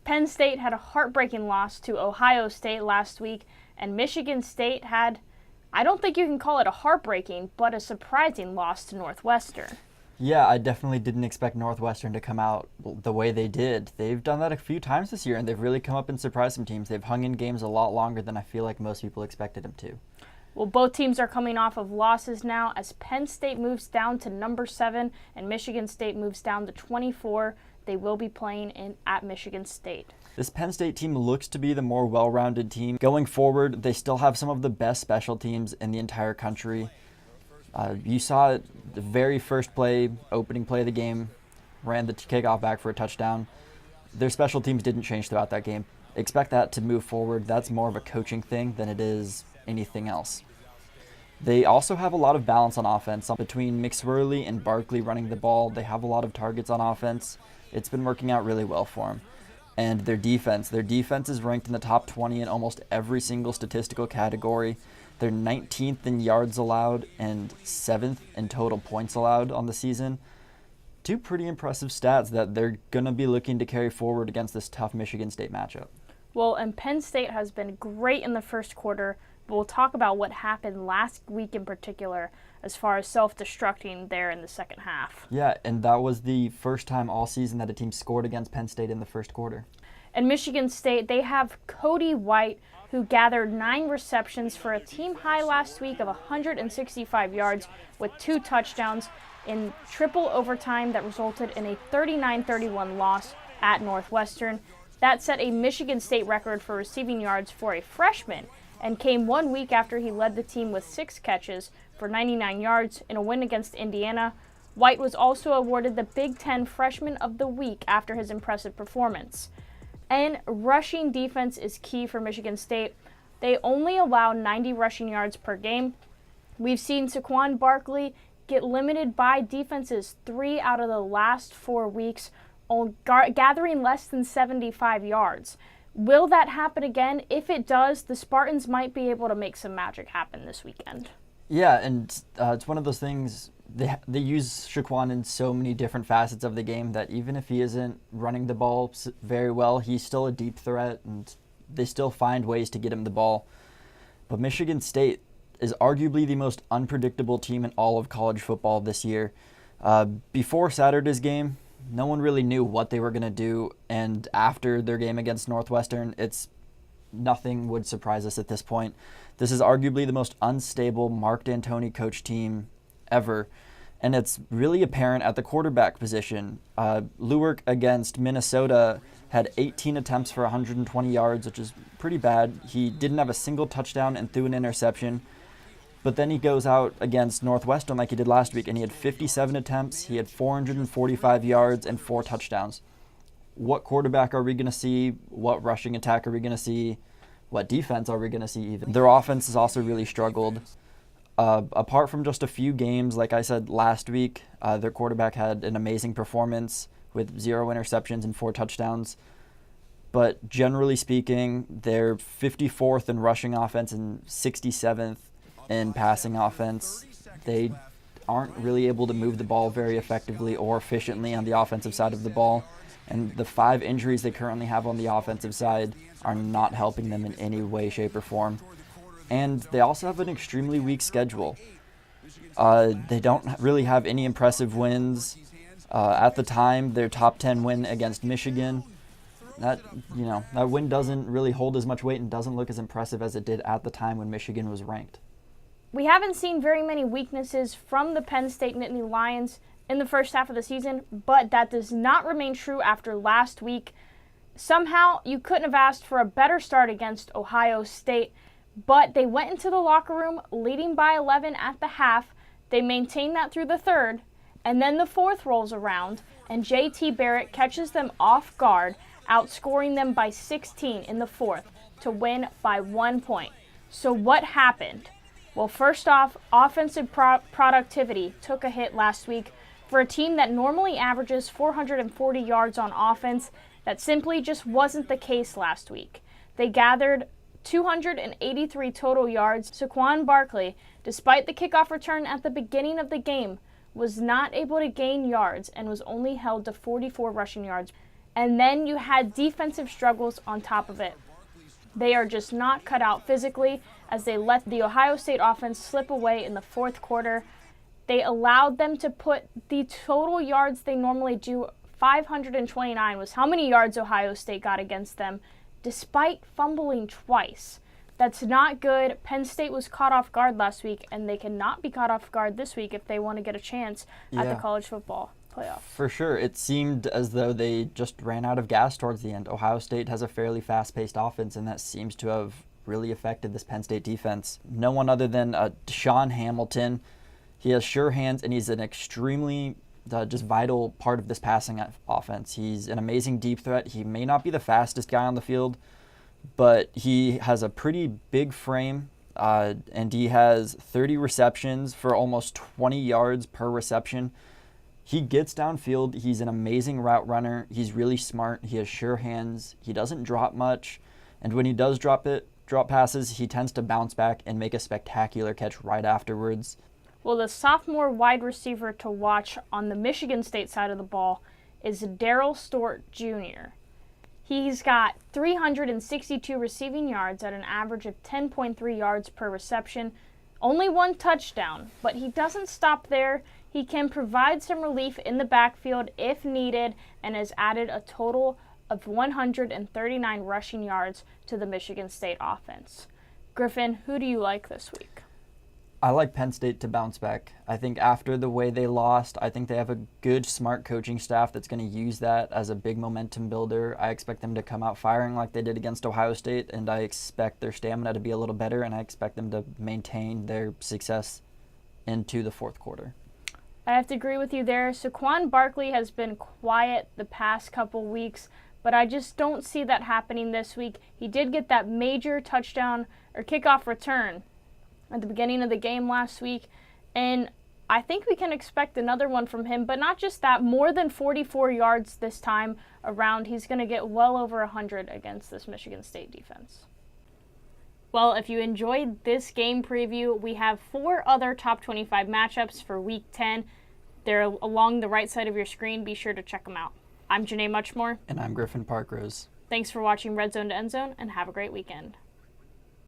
Penn State had a heartbreaking loss to Ohio State last week, and Michigan State had, I don't think you can call it a heartbreaking, but a surprising loss to Northwestern. Yeah, I definitely didn't expect Northwestern to come out the way they did. They've done that a few times this year, and they've really come up and surprised some teams. They've hung in games a lot longer than I feel like most people expected them to. Well, both teams are coming off of losses now as Penn State moves down to number 7 and Michigan State moves down to 24. They will be playing at Michigan State. This Penn State team looks to be the more well-rounded team. Going forward, they still have some of the best special teams in the entire country. You saw it, the very first play, opening play of the game, ran the kickoff back for a touchdown. Their special teams didn't change throughout that game. Expect that to move forward. That's more of a coaching thing than it is anything else. They also have a lot of balance on offense. Between McSwirly and Barkley running the ball, they have a lot of targets on offense. It's been working out really well for them. And their defense is ranked in the top 20 in almost every single statistical category. They're 19th in yards allowed and 7th in total points allowed on the season. Two pretty impressive stats that they're going to be looking to carry forward against this tough Michigan State matchup. Well, and Penn State has been great in the first quarter, but we'll talk about what happened last week in particular as far as self-destructing there in the second half. Yeah, and that was the first time all season that a team scored against Penn State in the first quarter. And Michigan State, they have Cody White, who gathered 9 receptions for a team high last week of 165 yards with 2 touchdowns in triple overtime that resulted in a 39-31 loss at Northwestern. That set a Michigan State record for receiving yards for a freshman and came 1 week after he led the team with 6 catches for 99 yards in a win against Indiana. White was also awarded the Big Ten Freshman of the Week after his impressive performance. And rushing defense is key for Michigan State. They only allow 90 rushing yards per game. We've seen Saquon Barkley get limited by defenses 3 out of the last 4 weeks, gathering less than 75 yards. Will that happen again? If it does, the Spartans might be able to make some magic happen this weekend. Yeah, and it's one of those things, they use Shaquan in so many different facets of the game that even if he isn't running the ball very well, he's still a deep threat, and they still find ways to get him the ball. But Michigan State is arguably the most unpredictable team in all of college football this year. Before Saturday's game, no one really knew what they were going to do, and after their game against Northwestern, nothing would surprise us at this point. This is arguably the most unstable Mark D'Antoni coach team ever, and it's really apparent at the quarterback position. Luerk against Minnesota had 18 attempts for 120 yards, which is pretty bad. He didn't have a single touchdown and threw an interception. But then he goes out against Northwestern like he did last week, and he had 57 attempts, he had 445 yards, and 4 touchdowns. What quarterback are we going to see? What rushing attack are we going to see? What defense are we going to see even? Their offense has also really struggled. Apart from just a few games, like I said last week, their quarterback had an amazing performance with 0 interceptions and 4 touchdowns. But generally speaking, they're 54th in rushing offense and 67th in passing offense. They aren't really able to move the ball very effectively or efficiently on the offensive side of the ball. And the 5 injuries they currently have on the offensive side are not helping them in any way, shape, or form. And they also have an extremely weak schedule. They don't really have any impressive wins. At the time, their top 10 win against Michigan, that win doesn't really hold as much weight and doesn't look as impressive as it did at the time when Michigan was ranked. We haven't seen very many weaknesses from the Penn State Nittany Lions in the first half of the season, but that does not remain true after last week. Somehow, you couldn't have asked for a better start against Ohio State, but they went into the locker room leading by 11 at the half. They maintained that through the third, and then the fourth rolls around, and J.T. Barrett catches them off guard, outscoring them by 16 in the fourth to win by 1 point. So what happened? Well, first off, offensive productivity took a hit last week. For a team that normally averages 440 yards on offense, that simply just wasn't the case last week. They gathered 283 total yards. Saquon Barkley, despite the kickoff return at the beginning of the game, was not able to gain yards and was only held to 44 rushing yards. And then you had defensive struggles on top of it. They are just not cut out physically as they let the Ohio State offense slip away in the fourth quarter. They allowed them to put the total yards they normally do. 529 was how many yards Ohio State got against them, despite fumbling twice. That's not good. Penn State was caught off guard last week, and they cannot be caught off guard this week if they want to get a chance at the college football playoff. For sure. It seemed as though they just ran out of gas towards the end. Ohio State has a fairly fast-paced offense, and that seems to have really affected this Penn State defense. No one other than Deshaun Hamilton. He has sure hands, and he's an extremely just vital part of this passing offense. He's an amazing deep threat. He may not be the fastest guy on the field, but he has a pretty big frame, and he has 30 receptions for almost 20 yards per reception. He gets downfield. He's an amazing route runner. He's really smart. He has sure hands. He doesn't drop much, and when he does drop passes, he tends to bounce back and make a spectacular catch right afterwards. Well, the sophomore wide receiver to watch on the Michigan State side of the ball is Darryl Stewart Jr. He's got 362 receiving yards at an average of 10.3 yards per reception, only one touchdown, but he doesn't stop there. He can provide some relief in the backfield if needed and has added a total of 139 rushing yards to the Michigan State offense. Griffin, who do you like this week? I like Penn State to bounce back. I think after the way they lost, I think they have a good, smart coaching staff that's going to use that as a big momentum builder. I expect them to come out firing like they did against Ohio State, and I expect their stamina to be a little better, and I expect them to maintain their success into the fourth quarter. I have to agree with you there. Saquon Barkley has been quiet the past couple weeks, but I just don't see that happening this week. He did get that major touchdown or kickoff return at the beginning of the game last week, and I think we can expect another one from him, but not just that, more than 44 yards this time around. He's going to get well over 100 against this Michigan State defense. Well, if you enjoyed this game preview, we have 4 other top 25 matchups for Week 10. They're along the right side of your screen. Be sure to check them out. I'm Janae Muchmore. And I'm Griffin Parkrose. Thanks for watching RedZone to EndZone, and have a great weekend.